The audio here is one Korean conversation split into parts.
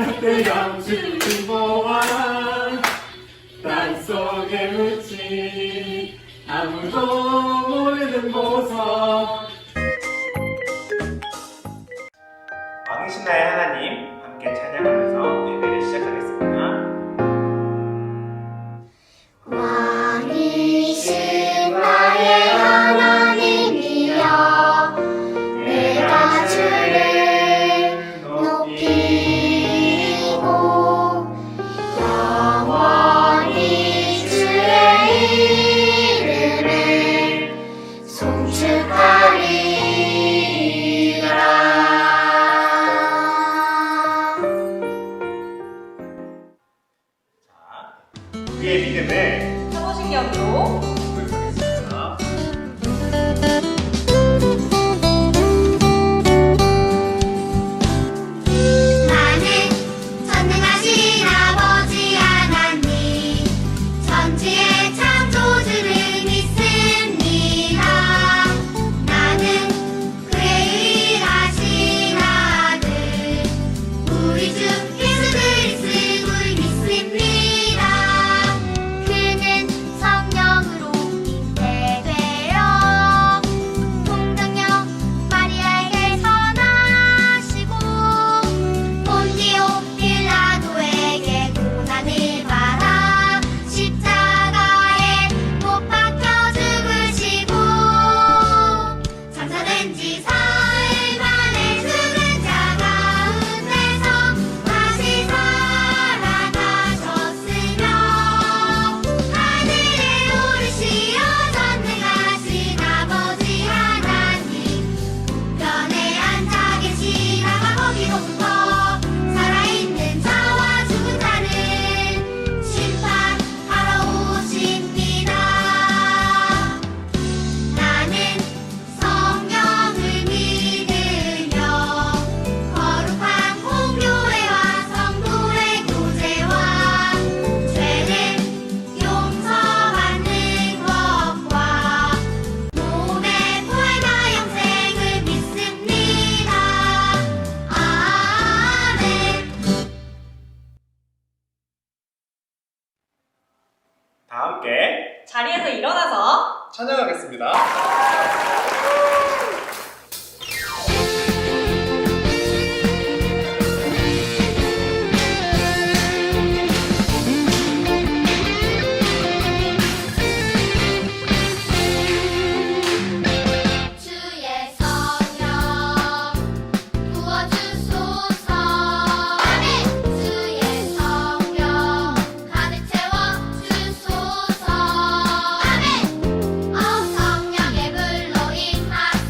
그때 영주를 보아 땅속에 묻힌 아무도 모르는 보석. 왕이신 나의 하나님, 함께 찬양하면서 예배를 시작하겠습니다. 왕이신 나의 하나님이여, 내가 주를 높이고 영원히 주의 이름을 송축하리라. 우리의 믿음을 사도신경으로 고백하겠습니다. 나는 전능하신 아버지 하나님, 천지의 창조주를 믿습니다. 나는 그의 유일하신 아들, 우리 주 예수 그리스도를 믿습니다. 그는 성령으로 잉태되어 동정녀 마리아에게서 나시고 본디오 빌라도에게 고난을 받아 십자가에 못 박혀 죽으시고 장사된 지 사흘 만에 죽은 자 가운데서 다시 살아나셨으며 하늘에 오르시어 전능하신 아버지 하나님 우편에 앉아 계시다가 거기로부터 살아있는 자와 죽은 자를 심판하러 오십니다. 나는 성령을 믿으며 거룩한 공교회와 성도의 교제와 죄를 용서받는 것과 몸의 부활과 영생을 믿습니다. 아멘. 다 함께 자리에서 일어나서 찬양하겠습니다. 주의 성령 부어주소서. 아멘. 주의 성령 가득 채워주소서. 아멘. 성령의 불로 임하소서.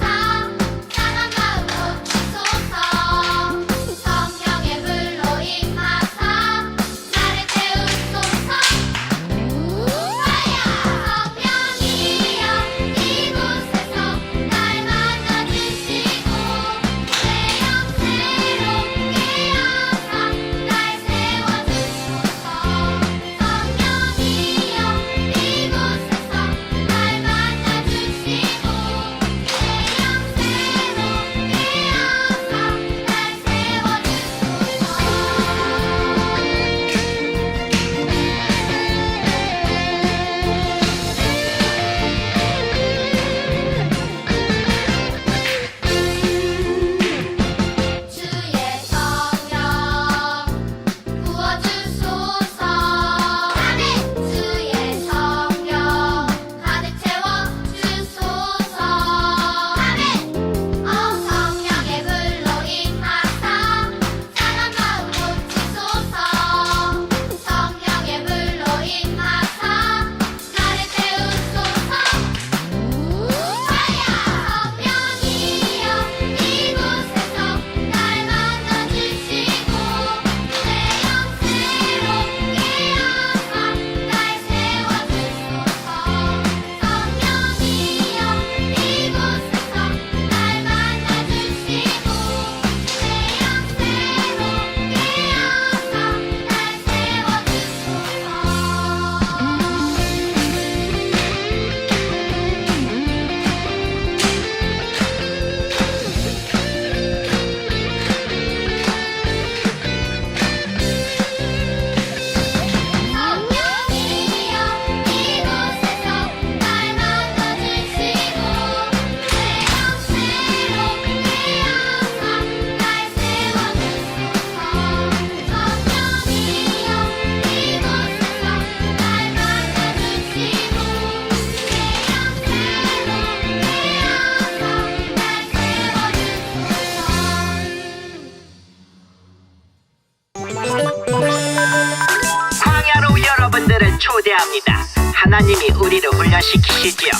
고대합니다. 하나님이 우리를 훈련시키시지요.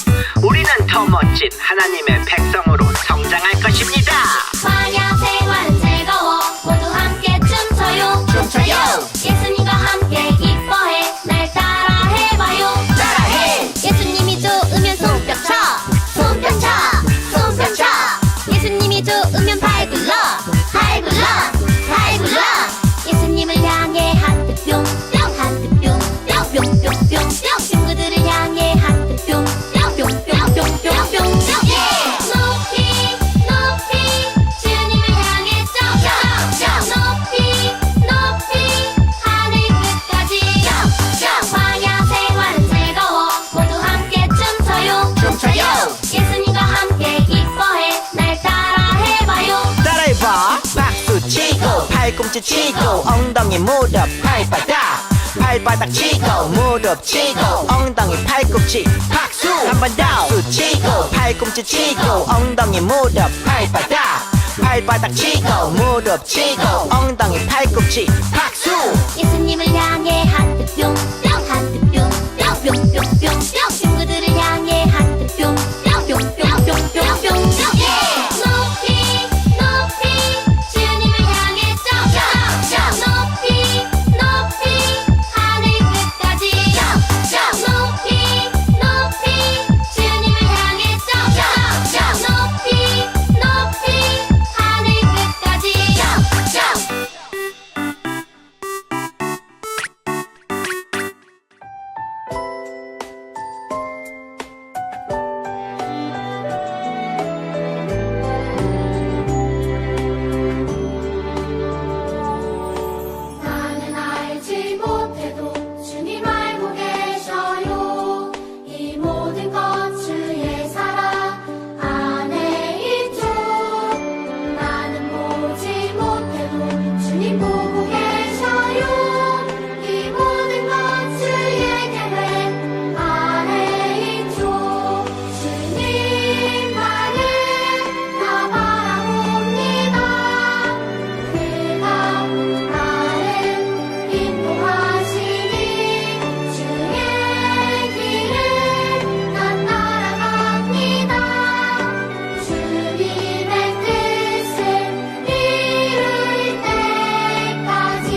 우리는 더 멋진 하나님의 백성으로 성장할 것입니다. 광야 생활은 즐거워 모두 함께 춤춰요 예수님과 함께 기뻐해 날 따라 해봐요 예수님이 좋으면 손뼉쳐 예수님이 좋으면 팔 굴러 예수님을 향해 하트 뿅뿅 친구들을 향해 하트 뿅뿅 높이 주님을 향해 점점 높이 하늘 끝까지 광야 생활은 즐거워 모두 함께 춤춰요 예수님과 함께 기뻐해 날 따라 해봐요 따라해봐. 박수 치고 팔꿈치 치고 엉덩이 무릎 발바닥 치고 무릎 치고 엉덩이 팔꿈치 박수. 한 번 더. 박수 치고 팔꿈치 치고 엉덩이 무릎 발바닥 치고 무릎 치고 엉덩이 팔꿈치 박수. 예수님을 향해 하트 뿅뿅 친구들을 향해 하트 뿅뿅 높이 주님을 향해 점점 높이 하늘 끝까지 높이 주님을 향해 점점 높이 하늘 끝까지 나는 알지 못해도 주님 알고 계셔요 이 모든 것 주의 사랑 안에 있죠 나는 보지 못해도 주님 보고 계셔요 이 모든 것 주의 계획 안에 있죠 주님만을 나 바라봅니다 그가 나를 인도하시니 주의 길을 난 따라갑니다 주님의 뜻을 이룰 때까지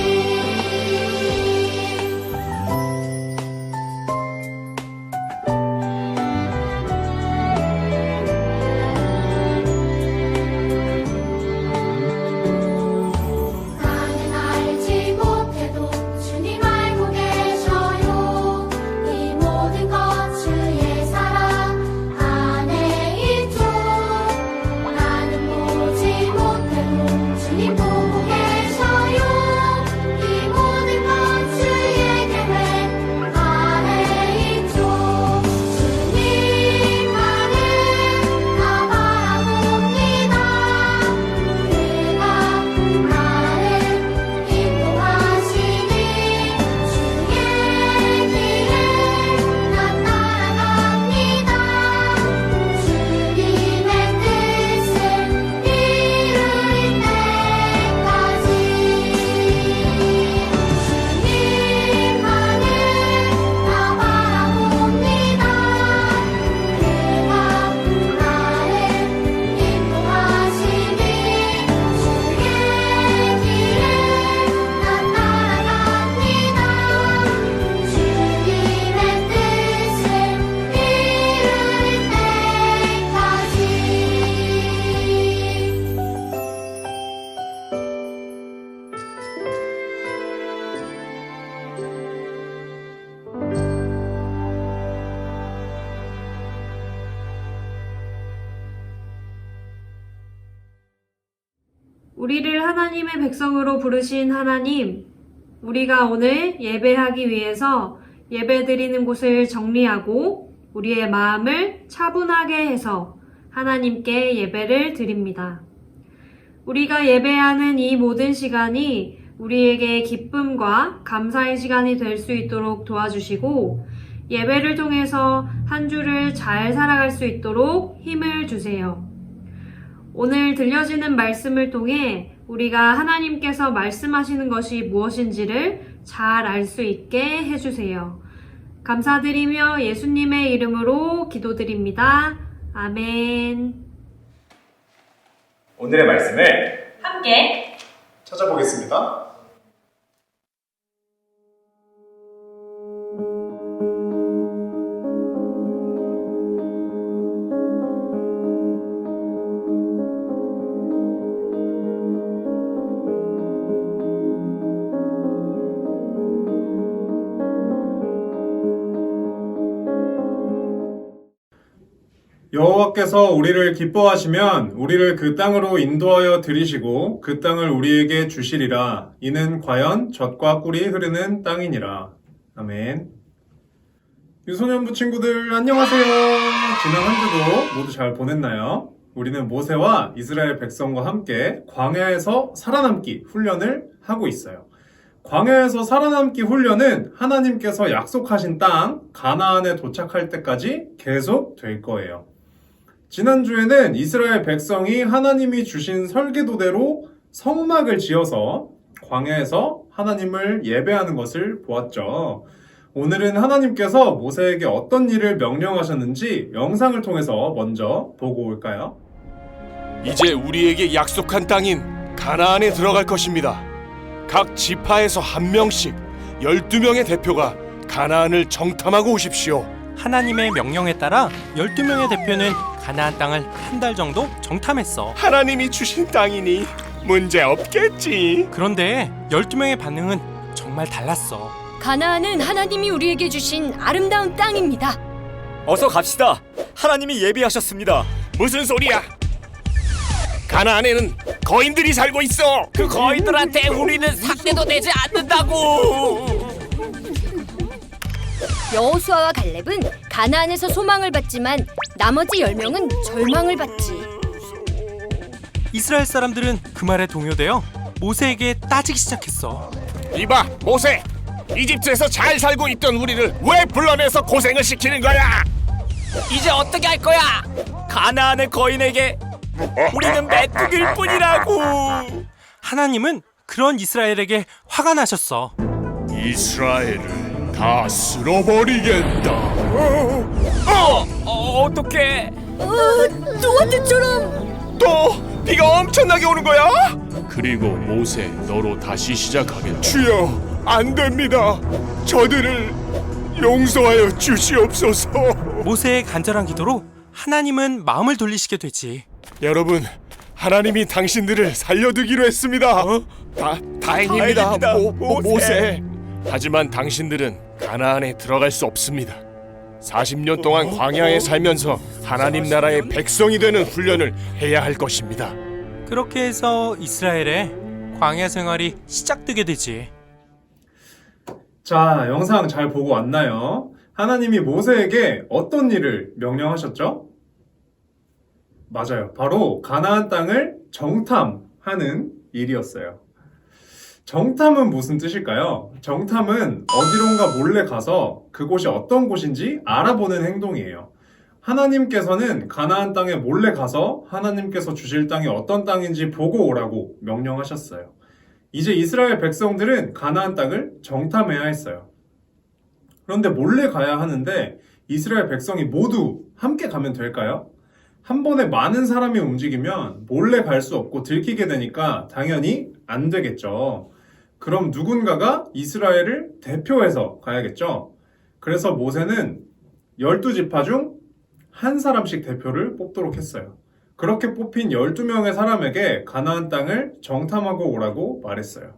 나는 알지 못해도 주님 알고 계셔요 이 모든 것 주의 사랑 안에 있죠 나는 보지 못해도 주님 보고 계셔요 이 모든 것 주의 계획 안에 있죠 주님만을 나 바라봅니다 그가 나를 인도하시니 주의 길을 난 따라갑니다 주님의 뜻을 이룰 때까지 주님만을 나 바라봅니다 그가 나를 인도하시니 주의 길을 난 따라갑니다 주님의 뜻을 이룰 때까지 우리를 하나님의 백성으로 부르신 하나님, 우리가 오늘 예배하기 위해서 예배드리는 곳을 정리하고 우리의 마음을 차분하게 해서 하나님께 예배를 드립니다. 우리가 예배하는 이 모든 시간이 우리에게 기쁨과 감사의 시간이 될 수 있도록 도와주시고 예배를 통해서 한 주를 잘 살아갈 수 있도록 힘을 주세요. 오늘 들려지는 말씀을 통해 우리가 하나님께서 말씀하시는 것이 무엇인지를 잘 알 수 있게 해주세요. 감사드리며 예수님의 이름으로 기도드립니다. 아멘. 오늘의 말씀을 함께 찾아보겠습니다. 여호와께서 우리를 기뻐하시면 우리를 그 땅으로 인도하여 들이시고 그 땅을 우리에게 주시리라. 이는 과연 젖과 꿀이 흐르는 땅이니라. 아멘. 유소년부 친구들 안녕하세요. 지난 한 주도 모두 잘 보냈나요? 우리는 모세와 이스라엘 백성과 함께 광야에서 살아남기 훈련을 하고 있어요. 광야에서 살아남기 훈련은 하나님께서 약속하신 땅 가나안에 도착할 때까지 계속 될 거예요. 지난주에는 이스라엘 백성이 하나님이 주신 설계도대로 성막을 지어서 광야에서 하나님을 예배하는 것을 보았죠. 오늘은 하나님께서 모세에게 어떤 일을 명령하셨는지 영상을 통해서 먼저 보고 올까요? 이제 우리에게 약속한 땅인 가나안에 들어갈 것입니다. 각 지파에서 한 명씩 12명의 대표가 가나안을 정탐하고 오십시오. 하나님의 명령에 따라 12명의 대표는 가나안 땅을 한 달 정도 정탐했어. 하나님이 주신 땅이니 문제 없겠지. 그런데 12명의 반응은 정말 달랐어. 가나안은 하나님이 우리에게 주신 아름다운 땅입니다. 어서 갑시다. 하나님이 예비하셨습니다. 무슨 소리야? 가나안에는 거인들이 살고 있어. 그 거인들한테 우리는 삭대도 내지 않는다고. 여호수아와 갈렙은 가나안에서 소망을 받지만 나머지 10명은 절망을 받지. 이스라엘 사람들은 그 말에 동요되어 모세에게 따지기 시작했어. 이봐 모세, 이집트에서 잘 살고 있던 우리를 왜 불러내서 고생을 시키는 거야? 이제 어떻게 할 거야? 가나안의 거인에게 우리는 메뚜기일 뿐이라고. 하나님은 그런 이스라엘에게 화가 나셨어. 이스라엘을 다 쓸어버리겠다. 어떡해? 또한테처럼. 또 비가 엄청나게 오는 거야? 그리고 모세 너로 다시 시작하겠다. 주여, 안 됩니다. 저들을 용서하여 주시옵소서. 모세의 간절한 기도로 하나님은 마음을 돌리시게 되지. 여러분, 하나님이 당신들을 살려두기로 했습니다. 다행입니다, 모세. 하지만 당신들은 가나안에 들어갈 수 없습니다. 40년 동안 광야에 살면서 하나님 나라의 백성이 되는 훈련을 해야 할 것입니다. 그렇게 해서 이스라엘의 광야 생활이 시작되게 되지. 자, 영상 잘 보고 왔나요? 하나님이 모세에게 어떤 일을 명령하셨죠? 맞아요. 바로 가나안 땅을 정탐하는 일이었어요. 정탐은 무슨 뜻일까요? 정탐은 어디론가 몰래 가서 그곳이 어떤 곳인지 알아보는 행동이에요. 하나님께서는 가나안 땅에 몰래 가서 하나님께서 주실 땅이 어떤 땅인지 보고 오라고 명령하셨어요. 이제 이스라엘 백성들은 가나안 땅을 정탐해야 했어요. 그런데 몰래 가야 하는데 이스라엘 백성이 모두 함께 가면 될까요? 한 번에 많은 사람이 움직이면 몰래 갈 수 없고 들키게 되니까 당연히 안 되겠죠. 그럼 누군가가 이스라엘을 대표해서 가야겠죠. 그래서 모세는 12지파 중 한 사람씩 대표를 뽑도록 했어요. 그렇게 뽑힌 12명의 사람에게 가나안 땅을 정탐하고 오라고 말했어요.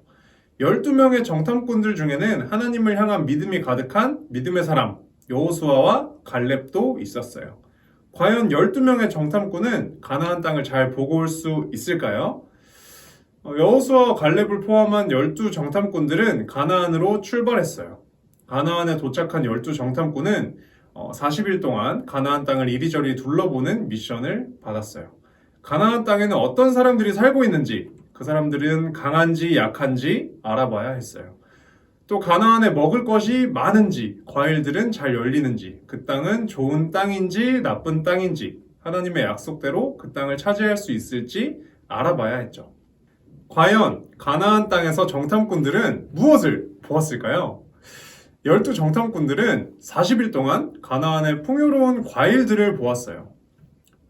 12명의 정탐꾼들 중에는 하나님을 향한 믿음이 가득한 믿음의 사람 여호수아와 갈렙도 있었어요. 과연 12명의 정탐꾼은 가나안 땅을 잘 보고 올 수 있을까요? 여호수아와 갈렙을 포함한 12 정탐꾼들은 가나안으로 출발했어요. 가나안에 도착한 12 정탐꾼은 40일 동안 가나안 땅을 이리저리 둘러보는 미션을 받았어요. 가나안 땅에는 어떤 사람들이 살고 있는지, 그 사람들은 강한지 약한지 알아봐야 했어요. 또 가나안에 먹을 것이 많은지, 과일들은 잘 열리는지, 그 땅은 좋은 땅인지 나쁜 땅인지, 하나님의 약속대로 그 땅을 차지할 수 있을지 알아봐야 했죠. 과연 가나안 땅에서 정탐꾼들은 무엇을 보았을까요? 12 정탐꾼들은 40일 동안 가나안의 풍요로운 과일들을 보았어요.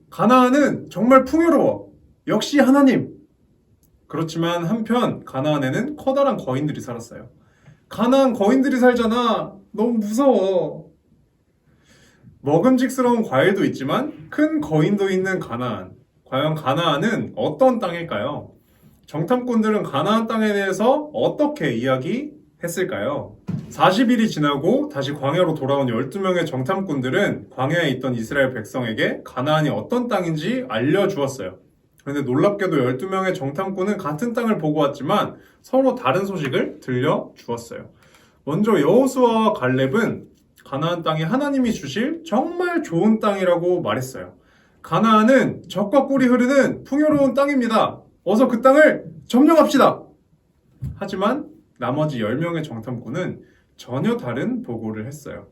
가나안은 정말 풍요로워. 역시 하나님. 그렇지만 한편 가나안에는 커다란 거인들이 살았어요. 가나안 거인들이 살잖아. 너무 무서워. 먹음직스러운 과일도 있지만 큰 거인도 있는 가나안. 과연 가나안은 어떤 땅일까요? 정탐꾼들은 가나안 땅에 대해서 어떻게 이야기했을까요? 40일이 지나고 다시 광야로 돌아온 12명의 정탐꾼들은 광야에 있던 이스라엘 백성에게 가나안이 어떤 땅인지 알려주었어요. 그런데 놀랍게도 12명의 정탐꾼은 같은 땅을 보고 왔지만 서로 다른 소식을 들려주었어요. 먼저 여호수아와 갈렙은 가나안 땅이 하나님이 주실 정말 좋은 땅이라고 말했어요. 가나안은 젖과 꿀이 흐르는 풍요로운 땅입니다. 어서 그 땅을 점령합시다. 하지만 나머지 10명의 정탐꾼은 전혀 다른 보고를 했어요.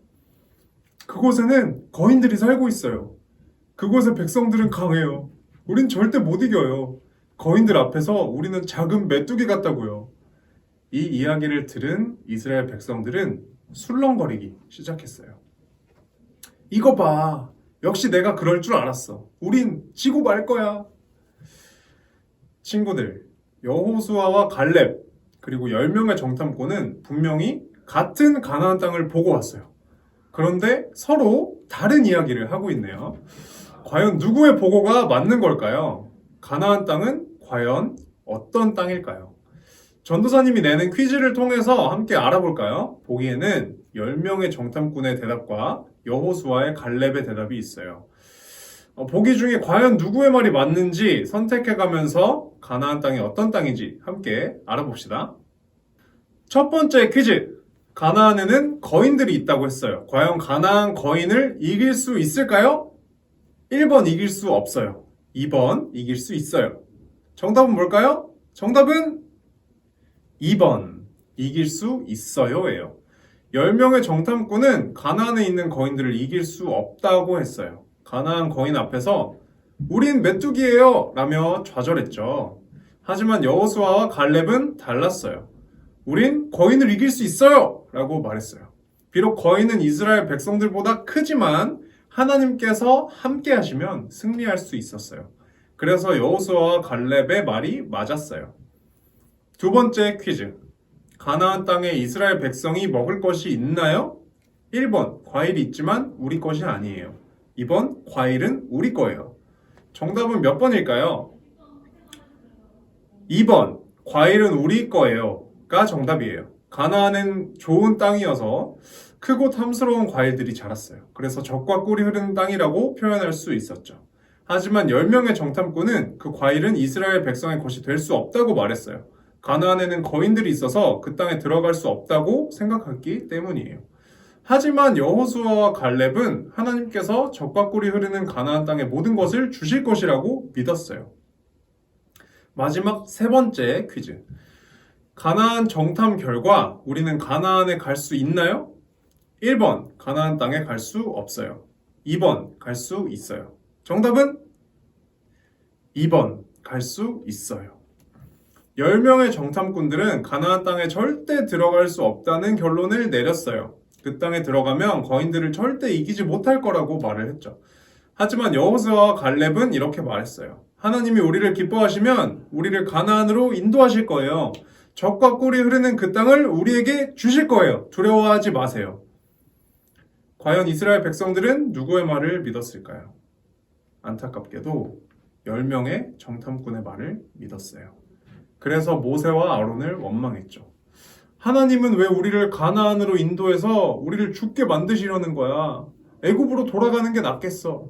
그곳에는 거인들이 살고 있어요. 그곳의 백성들은 강해요. 우린 절대 못 이겨요. 거인들 앞에서 우리는 작은 메뚜기 같다고요. 이 이야기를 들은 이스라엘 백성들은 술렁거리기 시작했어요. 이거 봐. 역시 내가 그럴 줄 알았어. 우린 지고 말 거야. 친구들, 여호수아와 갈렙 그리고 10명의 정탐꾼은 분명히 같은 가나안 땅을 보고 왔어요. 그런데 서로 다른 이야기를 하고 있네요. 과연 누구의 보고가 맞는 걸까요? 가나안 땅은 과연 어떤 땅일까요? 전도사님이 내는 퀴즈를 통해서 함께 알아볼까요? 보기에는 10명의 정탐꾼의 대답과 여호수아의 갈렙의 대답이 있어요. 보기 중에 과연 누구의 말이 맞는지 선택해가면서 가나안 땅이 어떤 땅인지 함께 알아봅시다. 첫 번째 퀴즈. 가나안에는 거인들이 있다고 했어요. 과연 가나안 거인을 이길 수 있을까요? 1번 이길 수 없어요. 2번 이길 수 있어요. 정답은 뭘까요? 정답은 2번 이길 수 있어요예요. 10명의 정탐꾼은 가나안에 있는 거인들을 이길 수 없다고 했어요. 가나안 거인 앞에서 우린 메뚜기예요 라며 좌절했죠. 하지만 여호수아와 갈렙은 달랐어요. 우린 거인을 이길 수 있어요 라고 말했어요. 비록 거인은 이스라엘 백성들보다 크지만 하나님께서 함께 하시면 승리할 수 있었어요. 그래서 여호수아와 갈렙의 말이 맞았어요. 두 번째 퀴즈. 가나안 땅에 이스라엘 백성이 먹을 것이 있나요? 1번 과일이 있지만 우리 것이 아니에요. 2번 과일은 우리 거예요. 정답은 몇 번일까요? 2번 과일은 우리 거예요가 정답이에요. 가나안은 좋은 땅이어서 크고 탐스러운 과일들이 자랐어요. 그래서 젖과 꿀이 흐르는 땅이라고 표현할 수 있었죠. 하지만 10명의 정탐꾼은 그 과일은 이스라엘 백성의 것이 될 수 없다고 말했어요. 가나안에는 거인들이 있어서 그 땅에 들어갈 수 없다고 생각했기 때문이에요. 하지만 여호수아와 갈렙은 하나님께서 젖과 꿀이 흐르는 가나안 땅의 모든 것을 주실 것이라고 믿었어요. 마지막 세 번째 퀴즈. 가나안 정탐 결과 우리는 가나안에 갈 수 있나요? 1번 가나안 땅에 갈 수 없어요. 2번 갈 수 있어요. 정답은 2번 갈 수 있어요. 10명의 정탐꾼들은 가나안 땅에 절대 들어갈 수 없다는 결론을 내렸어요. 그 땅에 들어가면 거인들을 절대 이기지 못할 거라고 말을 했죠. 하지만 여호수아와 갈렙은 이렇게 말했어요. 하나님이 우리를 기뻐하시면 우리를 가나안으로 인도하실 거예요. 젖과 꿀이 흐르는 그 땅을 우리에게 주실 거예요. 두려워하지 마세요. 과연 이스라엘 백성들은 누구의 말을 믿었을까요? 안타깝게도 10명의 정탐꾼의 말을 믿었어요. 그래서 모세와 아론을 원망했죠. 하나님은 왜 우리를 가나안으로 인도해서 우리를 죽게 만드시려는 거야? 애굽으로 돌아가는 게 낫겠어.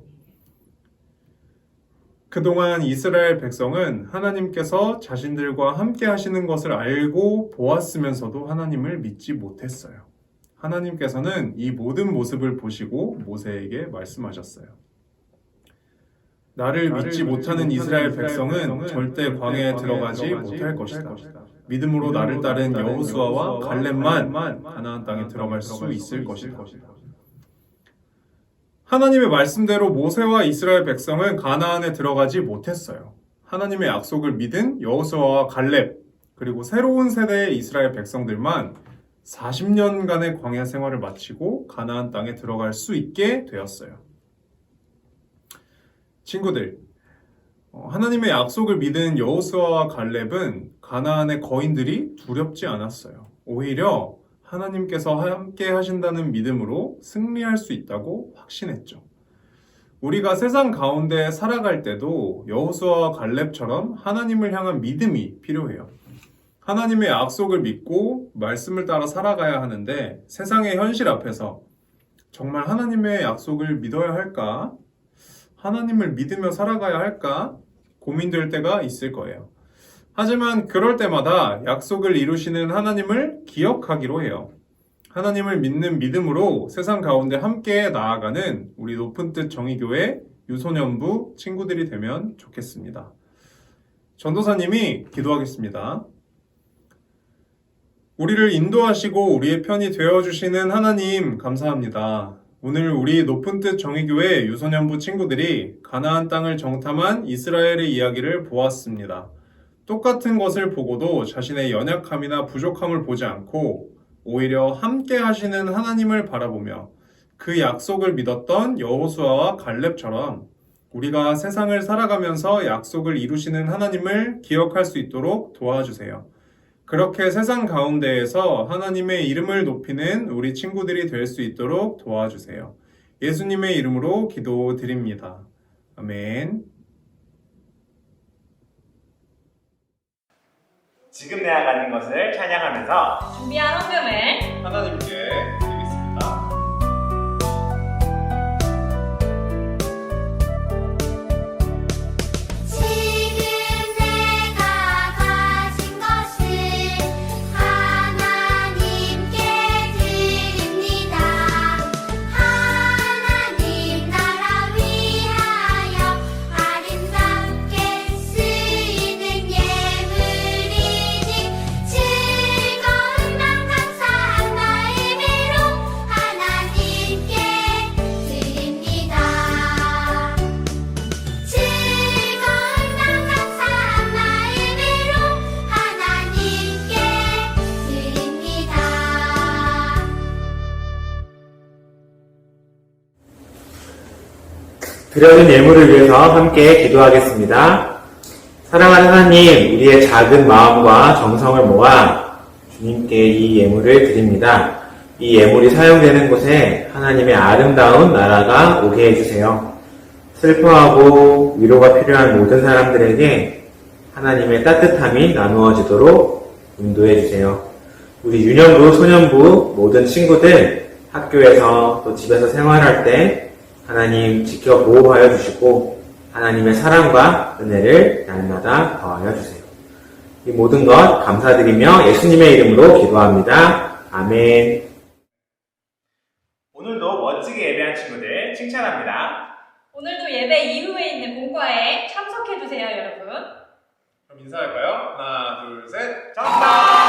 그동안 이스라엘 백성은 하나님께서 자신들과 함께 하시는 것을 알고 보았으면서도 하나님을 믿지 못했어요. 하나님께서는 이 모든 모습을 보시고 모세에게 말씀하셨어요. 나를 믿지 못하는 이스라엘 백성은 절대 광야에 들어가지 못할 것이다. 믿음으로 나를 따른 여호수아와 갈렙만 가나안 땅에 들어갈 수 있을 것이다. 하나님의 말씀대로 모세와 이스라엘 백성은 가나안에 들어가지 못했어요. 하나님의 약속을 믿은 여호수아와 갈렙 그리고 새로운 세대의 이스라엘 백성들만 40년간의 광야 생활을 마치고 가나안 땅에 들어갈 수 있게 되었어요. 친구들, 하나님의 약속을 믿은 여호수아와 갈렙은 가나안의 거인들이 두렵지 않았어요. 오히려 하나님께서 함께 하신다는 믿음으로 승리할 수 있다고 확신했죠. 우리가 세상 가운데 살아갈 때도 여호수아와 갈렙처럼 하나님을 향한 믿음이 필요해요. 하나님의 약속을 믿고 말씀을 따라 살아가야 하는데 세상의 현실 앞에서 정말 하나님의 약속을 믿어야 할까? 하나님을 믿으며 살아가야 할까? 고민될 때가 있을 거예요. 하지만 그럴 때마다 약속을 이루시는 하나님을 기억하기로 해요. 하나님을 믿는 믿음으로 세상 가운데 함께 나아가는 우리 높은 뜻 정의교회 유소년부 친구들이 되면 좋겠습니다. 전도사님이 기도하겠습니다. 우리를 인도하시고 우리의 편이 되어주시는 하나님 감사합니다. 오늘 우리 높은 뜻 정의교회 유소년부 친구들이 가나안 땅을 정탐한 이스라엘의 이야기를 보았습니다. 똑같은 것을 보고도 자신의 연약함이나 부족함을 보지 않고 오히려 함께 하시는 하나님을 바라보며 그 약속을 믿었던 여호수아와 갈렙처럼 우리가 세상을 살아가면서 약속을 이루시는 하나님을 기억할 수 있도록 도와주세요. 그렇게 세상 가운데에서 하나님의 이름을 높이는 우리 친구들이 될 수 있도록 도와주세요. 예수님의 이름으로 기도드립니다. 아멘. 지금 내가 가는 것을 찬양하면서 준비한 헌금을 하나님께 드리겠습니다. 지금 내가 가진 것을 하나님께 드립니다. 하나님 나라 위하여 아름답게 쓰이는 예물이니 즐거운 맘 감사한 마음으로 하나님께 드립니다. 즐거운 맘 감사한 마음으로 하나님께 드립니다. 드려진 예물을 위해서 함께 기도하겠습니다. 사랑하는 하나님, 우리의 작은 마음과 정성을 모아 주님께 이 예물을 드립니다. 이 예물이 사용되는 곳에 하나님의 아름다운 나라가 오게 해주세요. 슬퍼하고 위로가 필요한 모든 사람들에게 하나님의 따뜻함이 나누어지도록 인도해주세요. 우리 유년부, 소년부 모든 친구들 학교에서 또 집에서 생활할 때 하나님 지켜 보호하여 주시고 하나님의 사랑과 은혜를 날마다 더하여 주세요. 이 모든 것 감사드리며 예수님의 이름으로 기도합니다. 아멘. 오늘도 멋지게 예배한 친구들 칭찬합니다. 오늘도 예배 이후에 있는 공과에 참석해주세요, 여러분. 그럼 인사할까요? 하나, 둘, 셋. 정답!